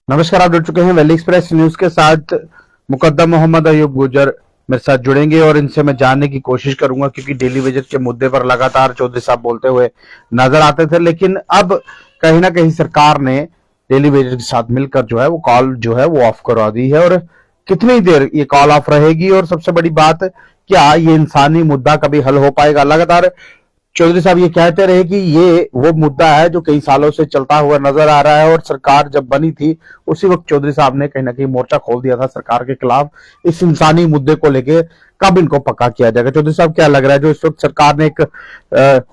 नमस्कार, आप जुड़ चुके हैं वैली एक्सप्रेस न्यूज के साथ। मुकद्दम मोहम्मद अयूब गुजर मेरे साथ जुड़ेंगे और इनसे मैं जानने की कोशिश करूंगा, क्योंकि डेली वेजेस के मुद्दे पर लगातार चौधरी साहब बोलते हुए नजर आते थे, लेकिन अब कहीं ना कहीं सरकार ने डेली वेजेस के साथ मिलकर जो है वो कॉल जो है वो ऑफ करवा दी है। और कितनी देर ये कॉल ऑफ रहेगी, और सबसे बड़ी बात, क्या ये इंसानी मुद्दा कभी हल हो पाएगा? लगातार चौधरी साहब ये कहते रहे कि ये वो मुद्दा है जो कई सालों से चलता हुआ नजर आ रहा है, और सरकार जब बनी थी उसी वक्त चौधरी साहब ने कहीं ना कहीं मोर्चा खोल दिया था सरकार के खिलाफ। इस इंसानी मुद्दे को लेके कब इनको पक्का किया जाएगा? चौधरी साहब, क्या लग रहा है जो इस वक्त सरकार ने एक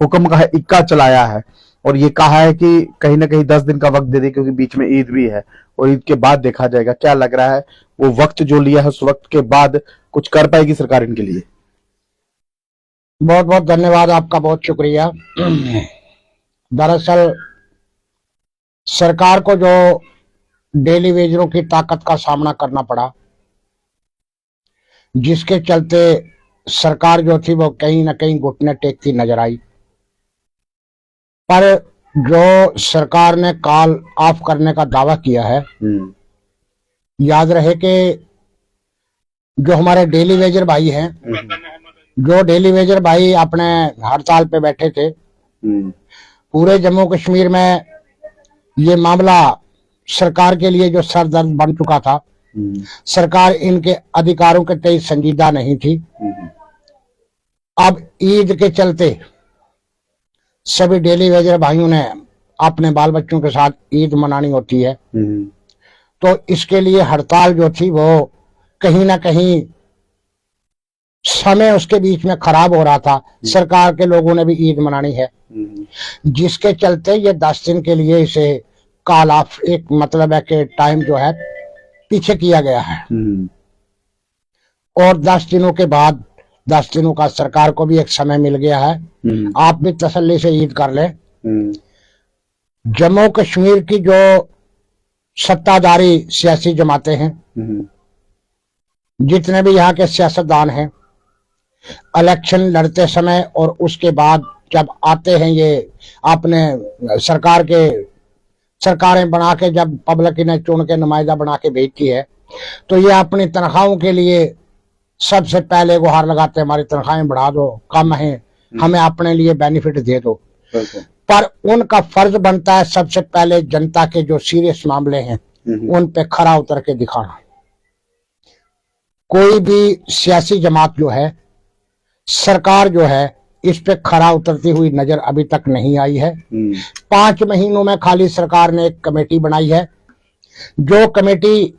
हुक्म का इक्का चलाया है और ये कहा है कि कहीं ना कहीं 10 दिन का वक्त दे दे, क्योंकि बीच में ईद भी है और ईद के बाद देखा जाएगा? क्या लग रहा है वो वक्त जो लिया है उस वक्त के बाद कुछ कर पाएगी सरकार इनके लिए? बहुत बहुत धन्यवाद आपका, बहुत शुक्रिया। दरअसल सरकार को जो डेली वेजरों की ताकत का सामना करना पड़ा, जिसके चलते सरकार जो थी वो कहीं ना कहीं घुटने टेकती नजर आई। पर जो सरकार ने कॉल ऑफ करने का दावा किया है, याद रहे कि जो हमारे डेली वेजर भाई हैं, जो डेली वेजर भाई अपने हड़ताल पे बैठे थे, पूरे जम्मू कश्मीर में ये मामला सरकार के लिए जो सरदर्द बन चुका था। सरकार इनके अधिकारों के तय संजीदा नहीं थी। अब ईद के चलते सभी डेली वेजर भाइयों ने अपने बाल बच्चों के साथ ईद मनानी होती है, तो इसके लिए हड़ताल जो थी वो कहीं ना कहीं समय उसके बीच में खराब हो रहा था। सरकार के लोगों ने भी ईद मनानी है, जिसके चलते ये 10 दिन के लिए इसे कॉल ऑफ, एक मतलब है कि टाइम जो है पीछे किया गया है। और 10 दिनों के बाद, 10 दिनों का सरकार को भी एक समय मिल गया है। आप भी तसल्ली से ईद कर लें। जम्मू कश्मीर की जो सत्ताधारी सियासी जमातें हैं, जितने भी यहाँ के सियासतदान हैं, इलेक्शन लड़ते समय और उसके बाद जब आते हैं, ये अपने सरकारें बना के जब पब्लिक ने चुन के नुमाइंदा बना के भेजती है, तो ये अपनी तनख्वाहों के लिए सबसे पहले गुहार लगाते हैं, हमारी तनख्वाहें बढ़ा दो, कम है, हमें अपने लिए बेनिफिट दे दो। पर उनका फर्ज बनता है सबसे पहले जनता के जो सीरियस मामले हैं उन पे खरा उतर के दिखाना। कोई भी सियासी जमात जो है, सरकार जो है, इस पे खरा उतरती हुई नजर अभी तक नहीं आई है। 5 महीनों में खाली सरकार ने एक कमेटी बनाई है, जो कमेटी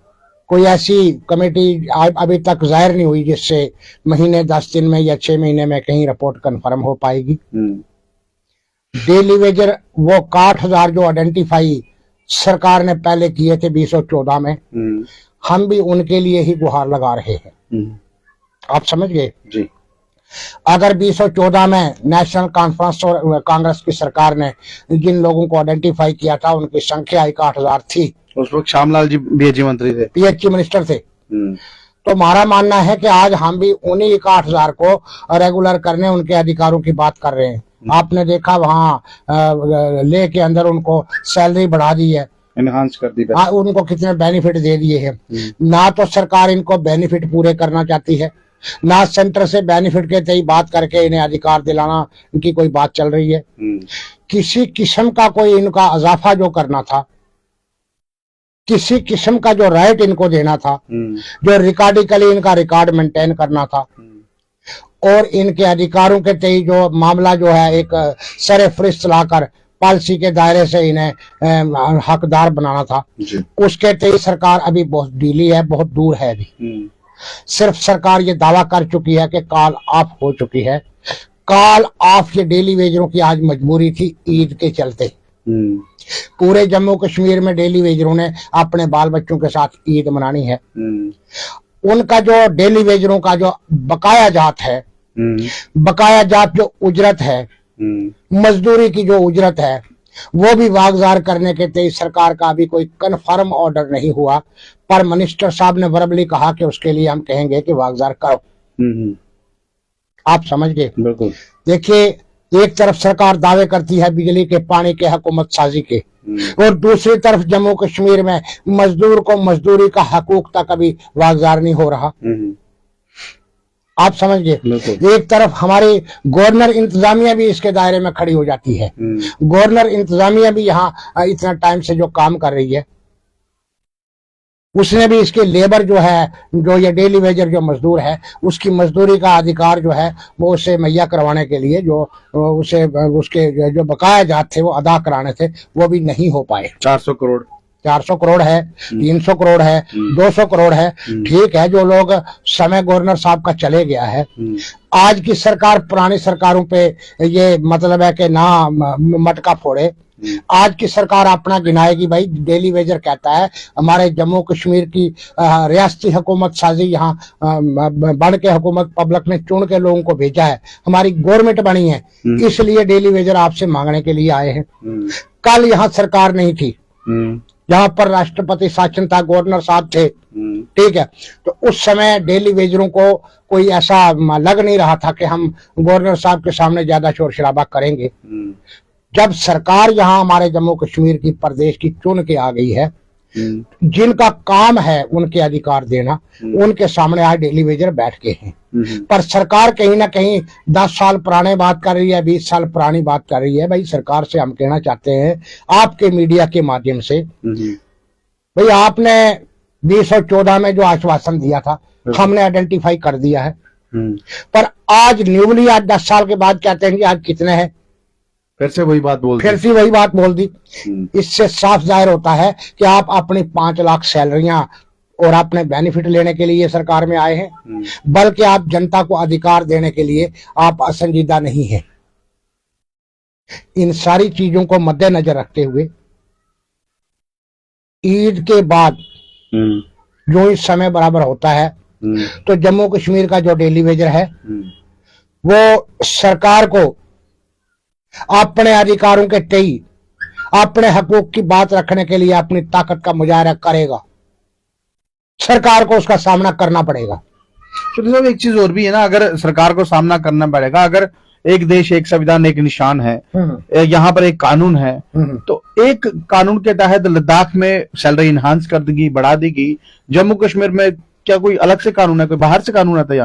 कोई ऐसी कमेटी अभी तक जाहिर नहीं हुई जिससे महीने 10 दिन में या 6 महीने में कहीं रिपोर्ट कंफर्म हो पाएगी। डेली वेजर वो 60,000 जो आइडेंटिफाई सरकार ने पहले किए थे 2014 में, हम भी उनके लिए ही गुहार लगा रहे हैं। आप समझ गए जी? अगर 2014 में नेशनल कॉन्फ्रेंस और कांग्रेस की सरकार ने जिन लोगों को आइडेंटिफाई किया था उनकी संख्या 61,000 थी। उस वक्त श्यामलाल जी पीएचई मंत्री थे, पीएचई मिनिस्टर थे। तो हमारा मानना है कि आज हम भी उन्हीं 61,000 को रेगुलर करने, उनके अधिकारों की बात कर रहे हैं। आपने देखा वहाँ ले के अंदर उनको सैलरी बढ़ा दी है, एनहांस कर दी, उनको कितने बेनिफिट दे दिए हैं। ना तो सरकार इनको बेनिफिट पूरे करना चाहती है, ना सेंटर से बेनिफिट के तय बात करके इन्हें अधिकार दिलाना इनकी कोई बात चल रही है। किसी किस्म का कोई इनका इजाफा जो करना था, किसी किस्म का जो राइट इनको देना था, जो रिकॉर्डिकली इनका रिकॉर्ड मेंटेन करना था, और इनके अधिकारों के तय जो मामला जो है एक सरे फरिश्त लाकर पॉलिसी के दायरे से इन्हें हकदार बनाना था, उसके तय सरकार अभी बहुत ढीली है, बहुत दूर है अभी। सिर्फ सरकार ये दावा कर चुकी है कि कॉल ऑफ हो चुकी है। कॉल ऑफ ये डेली वेजरों की आज मजबूरी थी ईद के चलते। पूरे जम्मू कश्मीर में डेली वेजरों ने अपने बाल बच्चों के साथ ईद मनानी है। उनका जो डेली वेजरों का जो बकाया जात है, बकाया जात जो उजरत है, मजदूरी की जो उजरत है, वो भी वागजार करने के तय सरकार का अभी कोई कन्फर्म ऑर्डर नहीं हुआ। पर मिनिस्टर साहब ने वर्बली कहा कि उसके लिए हम कहेंगे कि वागजार करो। आप समझ गए? बिल्कुल। देखिए, एक तरफ सरकार दावे करती है बिजली के, पानी के, हुकूमत साजी के, और दूसरी तरफ जम्मू कश्मीर में मजदूर को मजदूरी का हकूक तक अभी वागजार नहीं हो रहा। आप समझिए, एक तरफ हमारी गवर्नर इंतजामिया भी इसके दायरे में खड़ी हो जाती है। गवर्नर इंतजामिया भी यहाँ इतना टाइम से जो काम कर रही है, उसने भी इसके लेबर जो है, जो ये डेली वेजर जो मजदूर है, उसकी मजदूरी का अधिकार जो है वो उसे मुहैया करवाने के लिए जो उसे उसके जो बकाया जात थे वो अदा कराने थे, वो भी नहीं हो पाए। 400 करोड़ 400 करोड़ है, 300 करोड़ है, 200 करोड़ है, ठीक है। जो लोग समय गवर्नर साहब का चले गया है, आज की सरकार पुरानी सरकारों पे ये मतलब है कि ना मटका फोड़े। आज की सरकार अपना गिनाएगी। भाई डेली वेजर कहता है हमारे जम्मू कश्मीर की रियासती हुकूमत साजी यहाँ बन के हुकूमत पब्लिक ने चुन के लोगों को भेजा है, हमारी गवर्नमेंट बनी है, इसलिए डेली वेजर आपसे मांगने के लिए आए हैं। कल यहाँ सरकार नहीं थी, यहाँ पर राष्ट्रपति शासन था, गवर्नर साहब थे, ठीक है। तो उस समय डेली वेजरों को कोई ऐसा लग नहीं रहा था कि हम गवर्नर साहब के सामने ज्यादा शोर शराबा करेंगे। जब सरकार यहाँ हमारे जम्मू कश्मीर की प्रदेश की चुन के आ गई है, जिनका काम है उनके अधिकार देना, उनके सामने आज डेली वेजर बैठ के हैं। पर सरकार कहीं ना कहीं 10 साल पुराने बात कर रही है, 20 साल पुरानी बात कर रही है। भाई सरकार से हम कहना चाहते हैं आपके मीडिया के माध्यम से, भाई आपने 2014 में जो आश्वासन दिया था हमने आइडेंटिफाई कर दिया है, पर आज न्यूली आज 10 साल के बाद कहते हैं कि आज कितने हैं, फिर से वही बात बोल दी। इससे साफ जाहिर होता है कि आप अपनी 5 लाख सैलरियां और अपने बेनिफिट लेने के लिए सरकार में आए हैं, बल्कि आप जनता को अधिकार देने के लिए आप असंजीदा नहीं हैं। इन सारी चीजों को मद्देनजर रखते हुए ईद के बाद जो इस समय बराबर होता है, तो जम्मू कश्मीर का जो डेली वेजर है वो सरकार को अपने अधिकारों के तई अपने हकूक की बात रखने के लिए अपनी ताकत का मुजाहरा करेगा। सरकार को उसका सामना करना पड़ेगा। तो साहब एक चीज और भी है ना, अगर सरकार को सामना करना पड़ेगा, अगर एक देश एक संविधान एक निशान है, यहाँ पर एक कानून है, तो एक कानून के तहत लद्दाख में सैलरी इनहांस कर देगी, बढ़ा देगी, जम्मू कश्मीर में क्या कोई अलग से कानून है, कोई बाहर से कानून आता है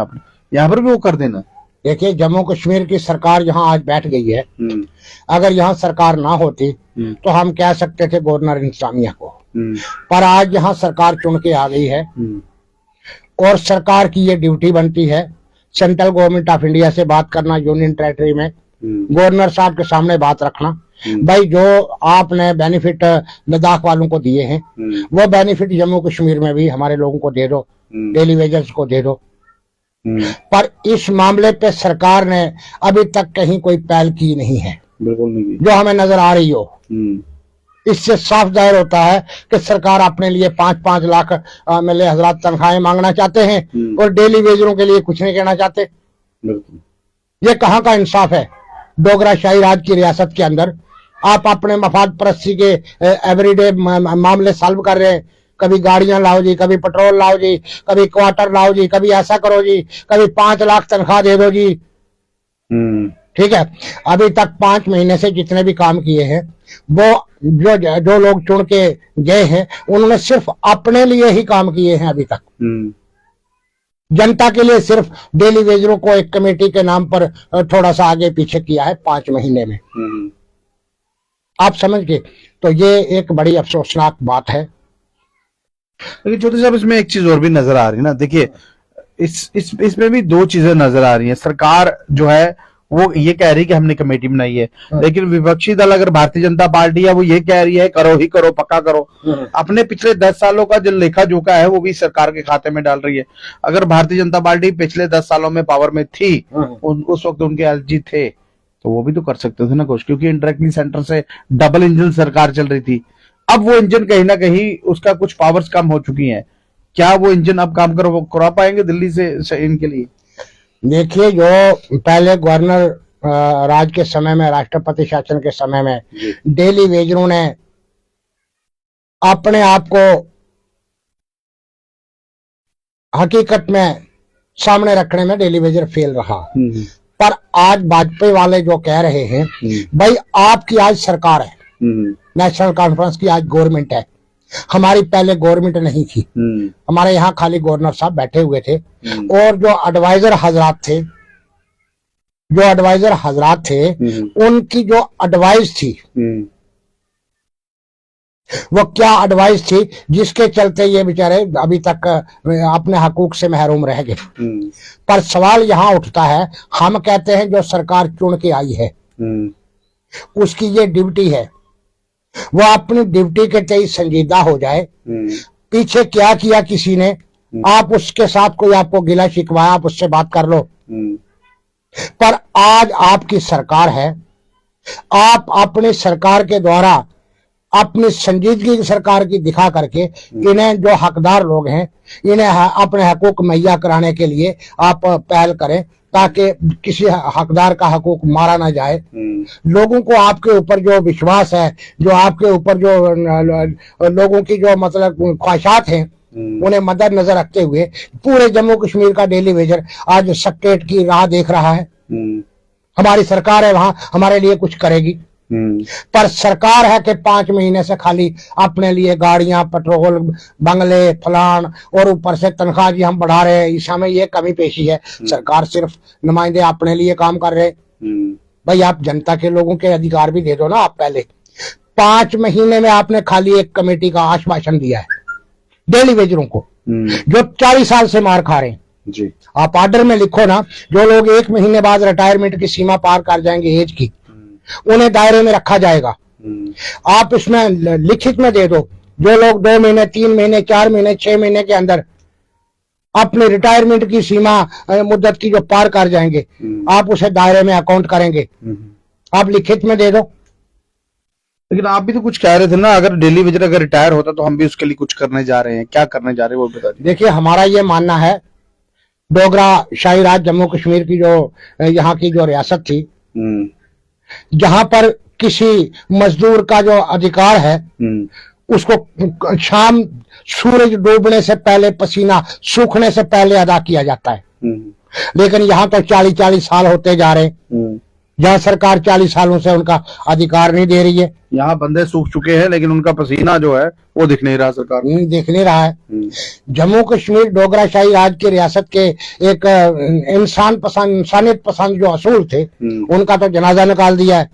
यहाँ पर भी वो कर देना? देखिए, जम्मू कश्मीर की सरकार यहाँ आज बैठ गई है, अगर यहाँ सरकार ना होती तो हम कह सकते थे गवर्नर इंतजामिया को, पर आज यहाँ सरकार चुन के आ गई है और सरकार की ये ड्यूटी बनती है सेंट्रल गवर्नमेंट ऑफ इंडिया से बात करना, यूनियन टेरिटरी में गवर्नर साहब के सामने बात रखना। भाई जो आपने बेनिफिट लद्दाख वालों को दिए हैं वो बेनिफिट जम्मू कश्मीर में भी हमारे लोगों को दे दो, डेली वेजर्स को दे दो। पर इस मामले पे सरकार ने अभी तक कहीं कोई पहल की नहीं है, बिल्कुल नहीं, जो हमें नजर आ रही हो। इससे साफ जाहिर होता है कि सरकार अपने लिए 5-5 लाख मिले हजरात तनख्वाहें मांगना चाहते हैं और डेली वेजरों के लिए कुछ नहीं कहना चाहते। ये कहाँ का इंसाफ है? डोगरा शाही राज की रियासत के अंदर आप अपने मफाद परस्ती के एवरीडे मामले सॉल्व कर रहे हैं। कभी गाड़ियां लाओ जी, कभी पेट्रोल लाओ जी, कभी क्वार्टर लाओ जी, कभी ऐसा करो जी, कभी 5 लाख तनख्वाह दे दो जी। ठीक है, अभी तक 5 महीने से जितने भी काम किए हैं वो जो लोग चुन के गए हैं उन्होंने सिर्फ अपने लिए ही काम किए हैं। अभी तक जनता के लिए सिर्फ डेली वेजरों को एक कमेटी के नाम पर थोड़ा सा आगे पीछे किया है 5 महीने में। आप समझ गए? तो ये एक बड़ी अफसोसनाक बात है। लेकिन चौधरी साहब इसमें एक चीज और भी नजर आ रही है ना, देखिए इसमें भी 2 चीजें नजर आ रही हैं। सरकार जो है वो ये कह रही है कि हमने कमेटी बनाई है, लेकिन विपक्षी दल अगर भारतीय जनता पार्टी है वो ये कह रही है करो ही करो, पक्का करो। अपने पिछले 10 सालों का जो लेखा जोखा है वो भी सरकार के खाते में डाल रही है। अगर भारतीय जनता पार्टी पिछले 10 सालों में पावर में थी, उस वक्त उनके एलजी थे, तो वो भी तो कर सकते थे ना कुछ, क्योंकि इंडायरेक्टली सेंटर से डबल इंजन सरकार चल रही थी। अब वो इंजन कहीं ना कहीं उसका कुछ पावर्स कम हो चुकी हैं, क्या वो इंजन अब काम करवा पाएंगे दिल्ली से इनके लिए? देखिए, जो पहले गवर्नर राज के समय में, राष्ट्रपति शासन के समय में डेली वेजरों ने अपने आप को हकीकत में सामने रखने में डेली वेजर फेल रहा। पर आज भाजपा वाले जो कह रहे हैं भाई आपकी आज सरकार है, नेशनल कॉन्फ्रेंस की आज गवर्नमेंट है, हमारी पहले गवर्नमेंट नहीं थी, हमारे यहाँ खाली गवर्नर साहब बैठे हुए थे और जो एडवाइजर हजरात थे उनकी जो एडवाइस थी वो क्या एडवाइस थी जिसके चलते ये बेचारे अभी तक अपने हकूक से महरूम रह गए। पर सवाल यहाँ उठता है, हम कहते हैं जो सरकार चुन के आई है उसकी ये ड्यूटी है वो अपनी ड्यूटी के तहत संजीदा हो जाए। पीछे क्या किया किसी ने, आप उसके साथ कोई आपको गिला शिकवाया आप उससे बात कर लो, पर आज आपकी सरकार है, आप अपनी सरकार के द्वारा अपनी संजीदगी सरकार की दिखा करके इन्हें जो हकदार लोग हैं इन्हें अपने हकूक मुहैया कराने के लिए आप पहल करें ताकि किसी हकदार का हकूक मारा ना जाए। लोगों को आपके ऊपर जो विश्वास है, जो आपके ऊपर जो लोगों की जो मतलब ख्वाहिशात हैं उन्हें मद्देनजर रखते हुए पूरे जम्मू कश्मीर का डेली वेजर आज सेक्रेट की राह देख रहा है। हमारी सरकार है, वहां हमारे लिए कुछ करेगी, पर सरकार है कि 5 महीने से खाली अपने लिए गाड़ियां, पेट्रोल, बंगले, फलान और ऊपर से तनख्वाह जी हम बढ़ा रहे हैं। इस समय ये कमी पेशी है, सरकार सिर्फ नुमाइंदे अपने लिए काम कर रहे। भाई आप जनता के लोगों के अधिकार भी दे दो ना। आप पहले 5 महीने में आपने खाली एक कमेटी का आश्वासन दिया है डेली वेजरों को जो 40 साल से मार खा रहे हैं जी। आप ऑर्डर में लिखो ना, जो लोग 1 महीने बाद रिटायरमेंट की सीमा पार कर जाएंगे एज की, उन्हें दायरे में रखा जाएगा। आप इसमें लिखित में दे दो, जो लोग 2 महीने, 3 महीने, 4 महीने, 6 महीने के अंदर अपने रिटायरमेंट की सीमा मुद्दत की जो पार कर जाएंगे आप उसे दायरे में अकाउंट करेंगे। आप लिखित में दे दो। लेकिन आप भी तो कुछ कह रहे थे ना, अगर डेली वेजर अगर रिटायर होता तो हम भी उसके लिए कुछ करने जा रहे हैं। क्या करने जा रहे हैं वो बता दीजिए। देखिए हमारा ये मानना है, डोगरा शाही राज जम्मू कश्मीर की जो यहाँ की जो रियासत थी, जहां पर किसी मजदूर का जो अधिकार है उसको शाम सूरज डूबने से पहले, पसीना सूखने से पहले अदा किया जाता है। लेकिन यहाँ तो 40-40 साल होते जा रहे, जहाँ सरकार 40 सालों से उनका अधिकार नहीं दे रही है। यहाँ बंदे सूख चुके हैं लेकिन उनका पसीना जो है वो दिख नहीं रहा, सरकार दिख नहीं रहा है। जम्मू कश्मीर डोगरा शाही राज की रियासत के एक इंसानियत पसंद जो असूल थे उनका तो जनाजा निकाल दिया है।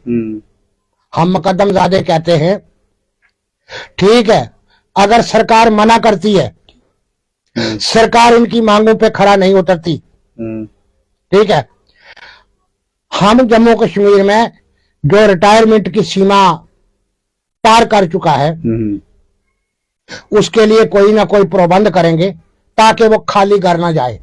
हम मुकद्दमजादे कहते हैं ठीक है, अगर सरकार मना करती है, सरकार इनकी मांगों पे खड़ा नहीं उतरती, ठीक है, हम जम्मू कश्मीर में जो रिटायरमेंट की सीमा पार कर चुका है उसके लिए कोई ना कोई प्रबंध करेंगे ताकि वो खाली घर ना जाए।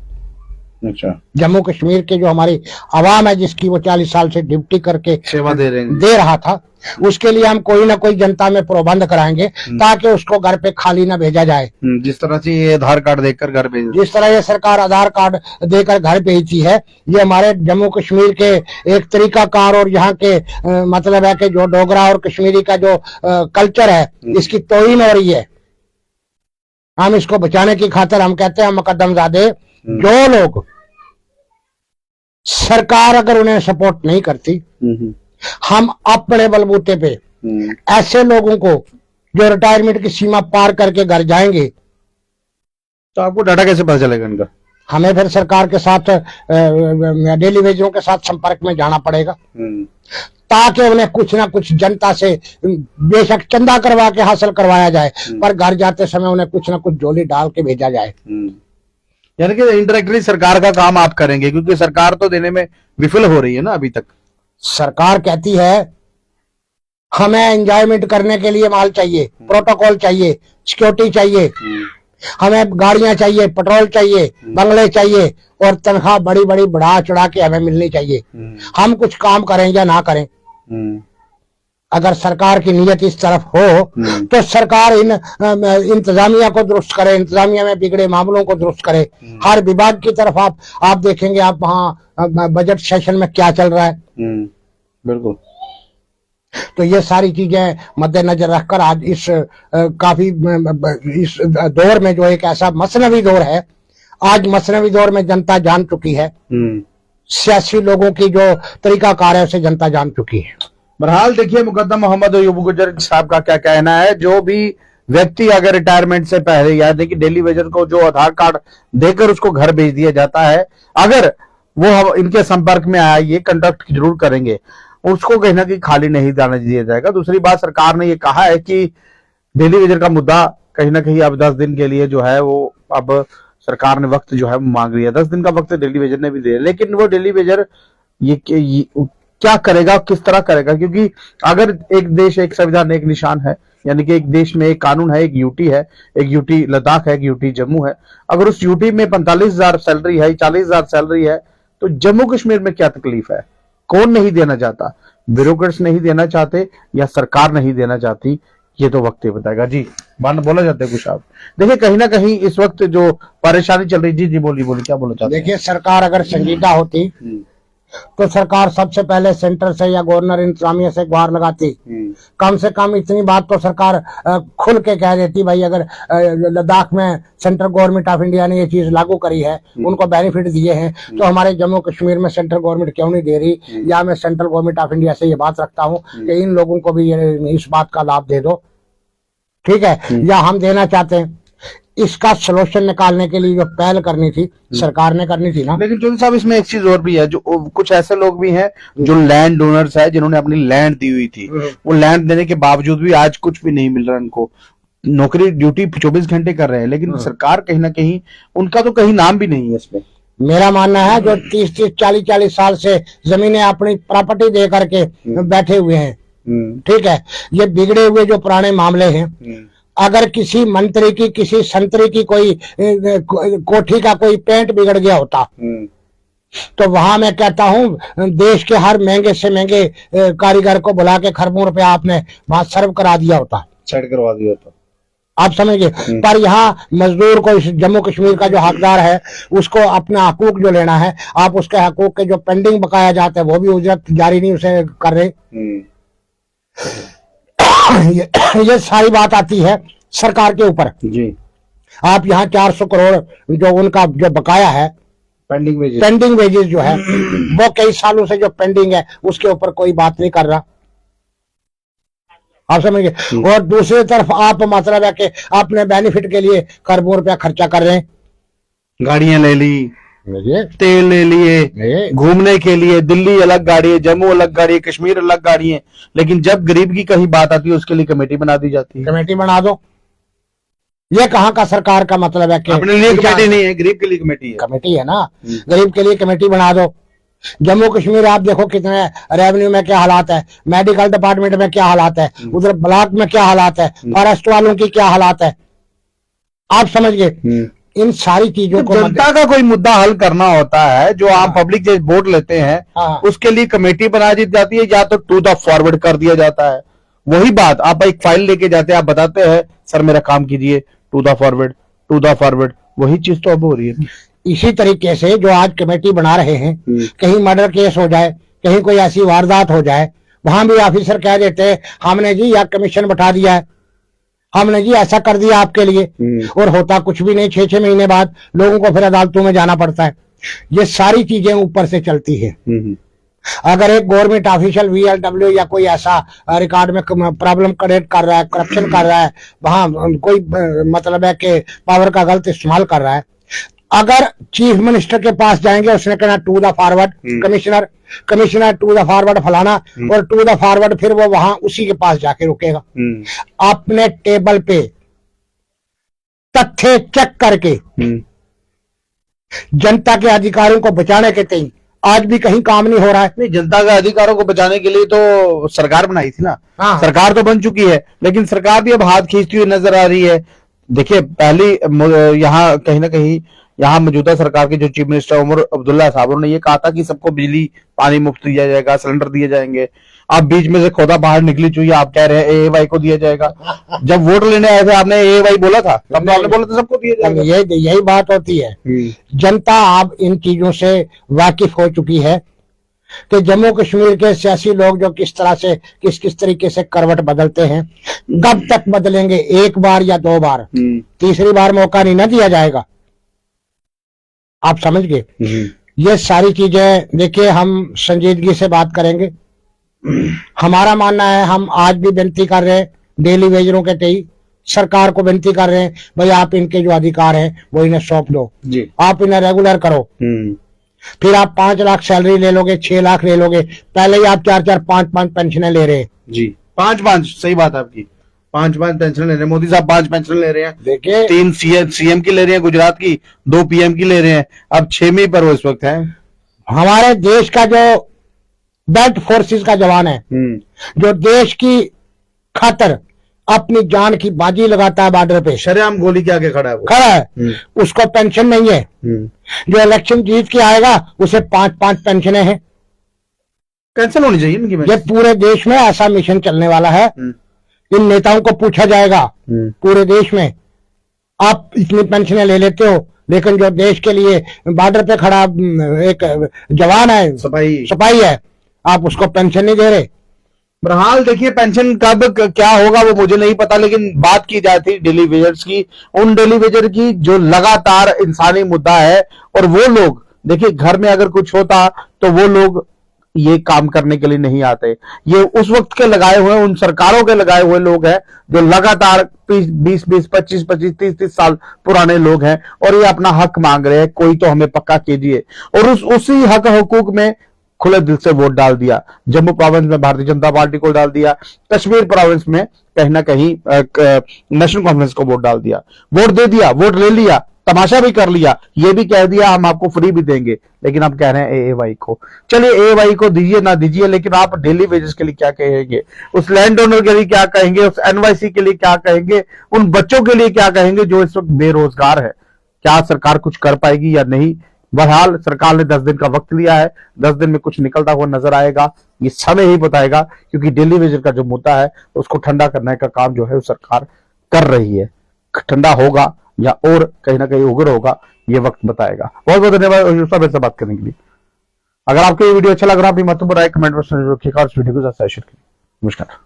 अच्छा, जम्मू कश्मीर के जो हमारी आवाम है जिसकी वो 40 साल से ड्यूटी करके सेवा दे रहा था, उसके लिए हम कोई ना कोई जनता में प्रबंध कराएंगे ताकि उसको घर पे खाली ना भेजा जाए। जिस तरह से ये आधार कार्ड देकर घर भेज, जिस तरह ये सरकार आधार कार्ड देकर घर भेजती है, ये हमारे जम्मू कश्मीर के एक तरीकाकार और यहाँ के मतलब है कि जो डोगरा और कश्मीरी का जो कल्चर है इसकी तौहीन हो रही है। हम इसको बचाने की खातिर हम कहते हैं मुकद्दमजादे, जो लोग सरकार अगर उन्हें सपोर्ट नहीं करती, हम अपने बलबूते पे ऐसे लोगों को जो रिटायरमेंट की सीमा पार करके घर जाएंगे। तो आपको डाटा कैसे पता चलेगा इनका? हमें फिर सरकार के साथ डेली वेजरों के साथ संपर्क में जाना पड़ेगा ताकि उन्हें कुछ ना कुछ जनता से बेशक चंदा करवा के हासिल करवाया जाए, पर घर जाते समय उन्हें कुछ ना कुछ झोली डाल के भेजा जाए। यानी कि इंडायरेक्टली सरकार का काम आप करेंगे, क्योंकि सरकार तो देने में विफल हो रही है ना अभी तक। सरकार कहती है हमें एंजॉयमेंट करने के लिए माल चाहिए, प्रोटोकॉल चाहिए, सिक्योरिटी चाहिए, हमें गाड़ियां चाहिए, पेट्रोल चाहिए, बंगले चाहिए और तनख्वाह बड़ी बड़ी बढ़ा चढ़ा के हमें मिलनी चाहिए। हम कुछ काम करें या ना करें, अगर सरकार की नीयत इस तरफ हो तो सरकार इन इंतजामिया को दुरुस्त करे, इंतजामिया में बिगड़े मामलों को दुरुस्त करे। हर विभाग की तरफ आप देखेंगे, आप वहाँ बजट सेशन में क्या चल रहा है। बिल्कुल। तो ये सारी चीजें मद्देनजर रखकर आज इस काफी इस दौर में जो एक ऐसा मसनवी दौर है, आज मसनवी दौर में जनता जान चुकी है सियासी लोगों की जो तरीकाकार है उसे जनता जान चुकी है। बहरहाल देखिए मुकद्दम मोहम्मद अयूब गुजर साहब का क्या कहना है। जो भी व्यक्ति अगर रिटायरमेंट से पहले, याद है कि डेली वेजर को जो आधार कार्ड देकर उसको घर भेज दिया जाता है, अगर वो इनके संपर्क में आया, ये कंडक्ट जरूर करेंगे, उसको कहीं ना कहीं खाली नहीं जाने दिया जाएगा। दूसरी बात, सरकार ने ये कहा है कि डेली वेजर का मुद्दा कहीं ना कहीं अब 10 दिन के लिए जो है वो अब सरकार ने वक्त जो है मांग लिया। 10 दिन का वक्त डेली वेजर ने भी दिया, लेकिन वो डेली वेजर ये क्या करेगा, किस तरह करेगा? क्योंकि अगर एक देश, एक संविधान, एक निशान है, यानी कि एक देश में एक कानून है, एक यूटी है, एक यूटी लद्दाख है, एक यूटी जम्मू है। अगर उस यूटी में 45,000 सैलरी है, 40,000 सैलरी है, तो जम्मू कश्मीर में क्या तकलीफ है? कौन नहीं देना चाहता? ब्यूरोक्रेट्स नहीं देना चाहते या सरकार नहीं देना चाहती? ये तो वक्त ही बताएगा। जी बोला जाता है कुछ आप। देखिए कहीं ना कहीं इस वक्त जो परेशानी चल रही, जी बोलिए क्या बोलना चाहते हैं? देखिए, सरकार अगर संजीदा होती तो सरकार सबसे पहले सेंटर से या गवर्नर इंतजामिया से गुहार लगाती। कम से कम इतनी बात तो सरकार खुल के कह देती, भाई अगर लद्दाख में सेंट्रल गवर्नमेंट ऑफ इंडिया ने ये चीज लागू करी है, उनको बेनिफिट दिए हैं, तो हमारे जम्मू कश्मीर में सेंट्रल गवर्नमेंट क्यों नहीं दे रही? या मैं सेंट्रल गवर्नमेंट ऑफ इंडिया से ये बात रखता हूँ कि इन लोगों को भी इस बात का लाभ दे दो, ठीक है? या हम देना चाहते हैं। इसका सलूशन निकालने के लिए जो पहल करनी थी सरकार ने करनी थी ना। लेकिन चौधरी साहब, इसमें एक चीज और भी है, जो कुछ ऐसे लोग भी हैं जो लैंड डोनर्स है, जिन्होंने अपनी लैंड दी हुई थी, वो लैंड देने के बावजूद भी आज कुछ भी नहीं मिल रहा उनको। नौकरी ड्यूटी 24 घंटे कर रहे हैं, लेकिन सरकार कहीं ना कहीं, उनका तो कहीं नाम भी नहीं है इसमें। मेरा मानना है जो 30-30, 40-40 साल से जमीनें अपनी प्रॉपर्टी दे करके बैठे हुए हैं, ठीक है, ये बिगड़े हुए जो पुराने मामले हैं, अगर किसी मंत्री की, किसी संतरी की कोई कोठी का कोई पेंट बिगड़ गया होता, तो वहां मैं कहता हूं देश के हर महंगे से महंगे कारीगर को बुला के खरबों रुपया आपने वहां सर्व करा दिया होता, सेट करवा दिया होता। आप समझिए। पर यहाँ मजदूर को, जम्मू कश्मीर का जो हकदार है, उसको अपना हकूक जो लेना है, आप उसके हकूक के जो पेंडिंग बकाया जाते हैं वो भी उजरत जारी नहीं उसे कर रहे। ये सारी बात आती है सरकार के ऊपर जी। आप यहाँ 400 करोड़ जो उनका जो बकाया है, पेंडिंग वेजेस जो है वो कई सालों से जो पेंडिंग है, उसके ऊपर कोई बात नहीं कर रहा, आप समझिए। और दूसरी तरफ आप मतलब है कि आपने बेनिफिट के लिए करोड़ों रुपया खर्चा कर रहे हैं, गाड़ियां ले ली, तेल ले लिए, घूमने के लिए दिल्ली अलग गाड़ी है, जम्मू अलग गाड़ी है, कश्मीर अलग गाड़ी है, लेकिन जब गरीब की कहीं बात आती है उसके लिए कमेटी बना दी जाती है। कमेटी बना दो, ये कहाँ का सरकार का मतलब है कि अपने लिए कमेटी नहीं है, गरीब के लिए कमेटी है। कमेटी है ना, गरीब के लिए कमेटी बना दो। जम्मू कश्मीर आप देखो कितने रेवेन्यू में क्या हालात है, मेडिकल डिपार्टमेंट में क्या हालात है, उधर ब्लॉक में क्या हालात है, फॉरेस्ट वालों की क्या हालात है, आप समझ गए। इन सारी चीजों को जनता का कोई मुद्दा हल करना होता है, जो आम पब्लिक जो वोट लेते हैं, उसके लिए कमेटी बना दी जाती है, या तो टू द फॉरवर्ड कर दिया जाता है। वही बात, आप एक फाइल लेके जाते हैं, आप बताते हैं सर मेरा काम कीजिए, टू द फॉरवर्ड, वही चीज तो अब हो रही है। इसी तरीके से जो आज कमेटी बना रहे हैं, कहीं मर्डर केस हो जाए, कहीं कोई ऐसी वारदात हो जाए, वहां भी ऑफिसर कह देते हैं हमने जी यह कमीशन बैठा दिया है, हमने जी ऐसा कर दिया आपके लिए, और होता कुछ भी नहीं। 6-6 महीने बाद लोगों को फिर अदालतों में जाना पड़ता है। ये सारी चीजें ऊपर से चलती है। अगर एक गवर्नमेंट ऑफिशियल VLW या कोई ऐसा रिकॉर्ड में प्रॉब्लम क्रिएट कर रहा है, करप्शन कर रहा है, वहां कोई मतलब है कि पावर का गलत इस्तेमाल कर रहा है, अगर चीफ मिनिस्टर के पास जाएंगे, उसने कहना to the forward commissioner to the forward फलाना, और टू द फॉरवर्ड फिर वो वहां उसी के पास जाके रुकेगा। अपने टेबल पे तथ्य चेक करके जनता के अधिकारों को बचाने के तय आज भी कहीं काम नहीं हो रहा है। नहीं, जनता के अधिकारों को बचाने के लिए तो सरकार बनाई थी ना। हाँ। सरकार तो बन चुकी है, लेकिन सरकार भी अब हाथ खींचती हुई नजर आ रही है। देखिए पहली यहाँ कहीं ना कहीं यहाँ मौजूदा सरकार के जो चीफ मिनिस्टर उमर अब्दुल्ला साहब, उन्होंने ये कहा था कि सबको बिजली पानी मुफ्त दिया जाएगा, सिलेंडर दिए जाएंगे। आप बीच में से खोदा बाहर निकली चुकी, आप कह रहे हैं AAY को दिया जाएगा। जब वोट लेने आए थे आपने AAY बोला था, तब आपने बोला था सबको दिया जाएगा। यही बात होती है। जनता अब इन चीजों से वाकिफ हो चुकी है कि जम्मू कश्मीर के सियासी लोग जो किस तरह से किस तरीके से करवट बदलते हैं, कब तक बदलेंगे, एक बार या 2 बार, तीसरी बार मौका नहीं ना दिया जाएगा, आप समझ गए। ये सारी चीजें देखिए, हम संजीदगी से बात करेंगे। हमारा मानना है, हम आज भी विनती कर रहे हैं डेली वेजरों के तई सरकार को विनती कर रहे हैं, भाई आप इनके जो अधिकार है वो इन्हें सौंप दो जी। आप इन्हें रेगुलर करो। फिर आप 5 लाख सैलरी ले लोगे, 6 लाख ले लोगे, पहले ही आप 4-4, 5-5 पेंशनें ले रहे हैं जी। 5-5 सही बात है आपकी, 5-5 पेंशन ले रहे हैं मोदी साहब, 5 पेंशन ले रहे हैं। देखिए 3 सीएम की ले रहे हैं गुजरात की, 2 पीएम की ले रहे हैं, अब 6वीं पर वो इस वक्त है। हमारे देश का जो बेल्ट फोर्सेस का जवान है, जो देश की खातर अपनी जान की बाजी लगाता है बॉर्डर पे, शरेआम गोली के आगे खड़ा है वो, खड़ा है, उसको पेंशन नहीं है। जो इलेक्शन जीत के आएगा उसे 5-5 पेंशनें हैं। कैंसिल होनी चाहिए इनकी। ये पूरे देश में ऐसा मिशन चलने वाला है। इन नेताओं को पूछा जाएगा पूरे देश में, आप इतनी पेंशनें ले लेते हो, लेकिन जो देश के लिए बॉर्डर पे खड़ा एक जवान है, सिपाही है, आप उसको पेंशन नहीं दे रहे। बहरहाल देखिए, पेंशन कब क्या होगा वो मुझे नहीं पता, लेकिन बात की जाती डेली वेजर्स की, उन डेली वेजर की जो लगातार इंसानी मुद्दा है। और वो लोग देखिए, घर में अगर कुछ होता तो वो लोग ये काम करने के लिए नहीं आते। ये उस वक्त के लगाए हुए, उन सरकारों के लगाए हुए लोग हैं जो लगातार 20-20, 25-25, 30-30 साल पुराने लोग हैं और ये अपना हक मांग रहे हैं, कोई तो हमें पक्का कीजिए। और उसी हक हुकूक में खुले दिल से वोट डाल दिया। जम्मू प्रोविंस में भारतीय जनता पार्टी को डाल दिया, कश्मीर प्रोविंस में कहीं ना कहीं नेशनल कॉन्फ्रेंस को वोट डाल दिया, वोट दे दिया, वोट ले लिया, तमाशा भी कर लिया, ये भी कह दिया हम आपको फ्री भी देंगे। लेकिन आप कह रहे हैं एएवाई को, चलिए एएवाई को दीजिए ना दीजिए, लेकिन आप डेली वेजेस के लिए क्या कहेंगे, उस लैंड ओनर के लिए क्या कहेंगे, उस एनवाईसी के लिए क्या कहेंगे, उन बच्चों के लिए क्या कहेंगे जो इस वक्त बेरोजगार है। क्या सरकार कुछ कर पाएगी या नहीं? बहरहाल सरकार ने 10 दिन का वक्त लिया है, 10 दिन में कुछ निकलता हुआ नजर आएगा, ये समय ही बताएगा। क्योंकि डेली वेजर का जो मुद्दा है उसको ठंडा करने का काम जो है वो सरकार कर रही है। ठंडा होगा या और कहीं ना कहीं उग्र होगा, ये वक्त बताएगा। बहुत बहुत धन्यवाद मेरे से बात करने के लिए। अगर आपको ये वीडियो अच्छा लग रहा है, अपनी महत्वपूर्ण राय कमेंट बॉक्स में रखिएगा और इस वीडियो को ज्यादा शेयर करिए। नमस्कार।